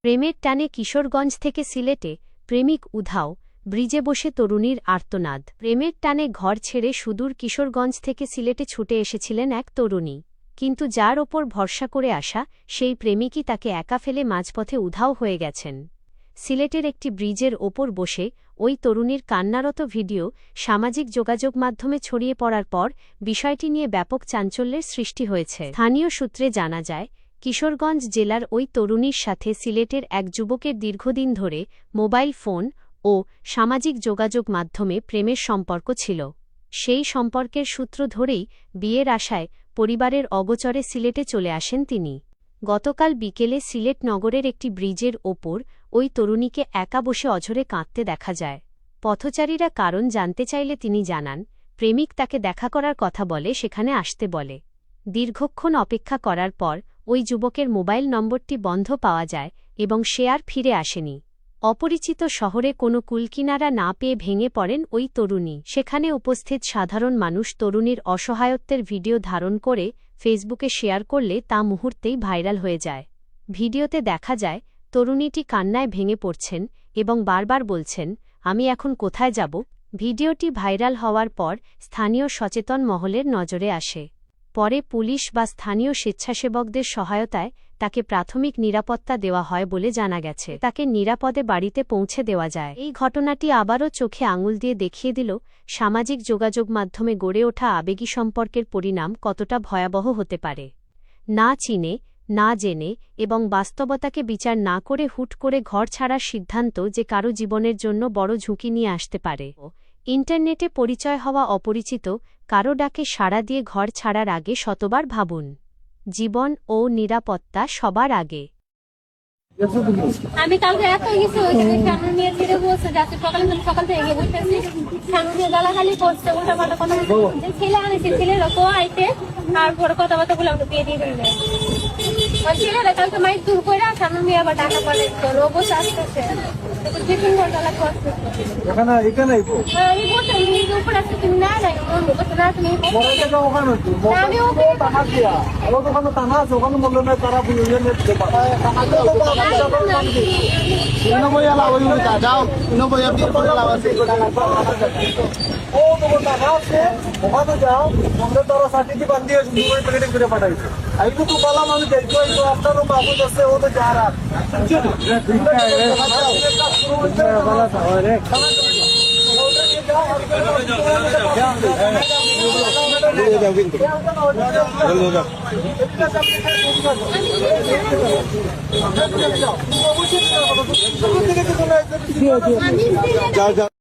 প্রেমের টানে কিশোরগঞ্জ থেকে সিলেটে প্রেমিক উধাও, ব্রিজে বসে তরুণীর আর্তনাদ। প্রেমের টানে ঘর ছেড়ে সুদূর কিশোরগঞ্জ থেকে সিলেটে ছুটে এসেছিলেন এক তরুণী, কিন্তু যার ওপর ভরসা করে আসা সেই প্রেমিকই তাকে একা ফেলে মাঝপথে উধাও হয়ে গেছেন। সিলেটের একটি ব্রিজের ওপর বসে ওই তরুণীর কান্নারত ভিডিও সামাজিক যোগাযোগ মাধ্যমে ছড়িয়ে পড়ার পর বিষয়টি নিয়ে ব্যাপক চাঞ্চল্যের সৃষ্টি হয়েছে। স্থানীয় সূত্রে জানা যায়, কিশোরগঞ্জ জেলার ওই তরুণীর সাথে সিলেটের এক যুবকের দীর্ঘদিন ধরে মোবাইল ফোন ও সামাজিক যোগাযোগ মাধ্যমে প্রেমের সম্পর্ক ছিল। সেই সম্পর্কের সূত্র ধরেই বিয়ের আশায় পরিবারের অগোচরে সিলেটে চলে আসেন তিনি। গতকাল বিকেলে সিলেট নগরের একটি ব্রিজের ওপর ওই তরুণীকে একা বসে অঝরে কাঁদতে দেখা যায়। পথচারীরা কারণ জানতে চাইলে তিনি জানান, প্রেমিক তাকে দেখা করার কথা বলে সেখানে আসতে বলে। দীর্ঘক্ষণ অপেক্ষা করার পর ওই যুবকের মোবাইল নম্বরটি বন্ধ পাওয়া যায় এবং সে আর ফিরে আসেনি। অপরিচিত শহরে কোনো কুলকিনারা না পেয়ে ভেঙে পড়েন ওই তরুণী। সেখানে উপস্থিত সাধারণ মানুষ তরুণীর অসহায়ত্বের ভিডিও ধারণ করে ফেসবুকে শেয়ার করলে তা মুহূর্তেই ভাইরাল হয়ে যায়। ভিডিওতে দেখা যায় তরুণীটি কান্নায় ভেঙে পড়ছেন এবং বারবার বলছেন, আমি এখন কোথায় যাব। ভিডিওটি ভাইরাল হওয়ার পর স্থানীয় সচেতন মহলের নজরে আসে। পরে পুলিশ বা স্থানীয় স্বেচ্ছাসেবকদের সহায়তায় তাকে প্রাথমিক নিরাপত্তা দেওয়া হয় বলে জানা গেছে। তাকে নিরাপদে বাড়িতে পৌঁছে দেওয়া যায়। এই ঘটনাটি আবারও চোখে আঙুল দিয়ে দেখিয়ে দিল সামাজিক যোগাযোগ মাধ্যমে গড়ে ওঠা আবেগী সম্পর্কের পরিণাম কতটা ভয়াবহ হতে পারে। না চিনে, না জেনে এবং বাস্তবতাকে বিচার না করে হুট করে ঘর ছাড়ার সিদ্ধান্ত যে কারো জীবনের জন্য বড় ঝুঁকি নিয়ে আসতে পারে। ইন্টারনেটে পরিচয় হওয়া অপরিচিত কারো ডাকে সাড়া দিয়ে ঘর ছাড়ার আগে শতবার ভাবুন। জীবন ও নিরাপত্তা সবার আগে। আমি কালকে এত গেছি ওইখানে সামনে নিয়ে ফিরে বলছে যাচ্ছে সকাল থেকে গিয়ে বসতেছি সামনে দিয়ে গালাগালি করছে উল্টা পাল্টা কথা ছেলে আনেছি ছেলের তো আইতে তারপরে কথাবার্তা বলে আমাকে বিয়ে দিয়ে দিলে ওই ছেলেরা কালকে মাইক দূর করে সামনে নিয়ে আবার ডাকা পড়ে ও বসে আসতেছে ওখানে যাও তোরা সাথে বান্ধিয়ে প্যাকেটিং করে পাঠাইছে আইতো তো বলা মানুষ দেখো আপনার বাবু আছে ও তো যা রাত আমি